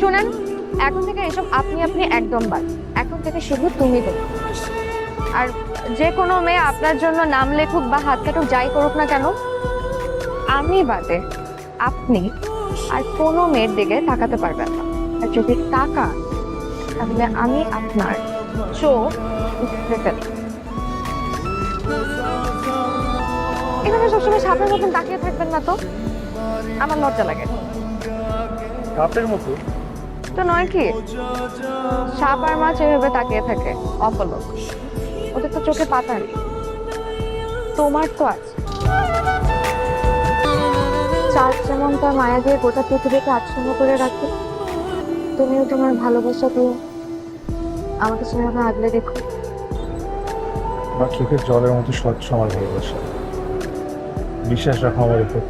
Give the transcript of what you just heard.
শুনেন, এখন থেকে এসব আপনি আপনি একদম বাদ। এখন থেকে শুধু তুমি তো। আর যে কোনো মেয়ে আপনার জন্য নাম লেখুক বা হাত কাটুক, যাই করুক না কেন, আমি বাদে আপনি আর কোনো মেয়ের দিকে তাকাতে পারবেন না। আর যদি তাকান তাহলে আমি আপনার চোখ উপড়ে ফেলব। এভাবে সবসময় সাপের মতন তাকিয়ে থাকবেন না তো, আমার লজ্জা লাগে। সাপের মতো? তো নয় কি, সাপ আর মাছ এভাবে তাকিয়ে থাকে অপলক, ওদের তো চোখে পাতা নেই, তোমার তো আছে। চাঁদ যেমন তার মায়া দিয়ে গোটা পৃথিবীকে আচ্ছন্ন করে রাখে, তুমিও তোমার ভালোবাসা দিয়ে আমাকে সেভাবে আগলে রেখো। আমার চোখের জলের মতো স্বচ্ছ আমার ভালোবাসা, বিশ্বাস রাখো আমার উপর।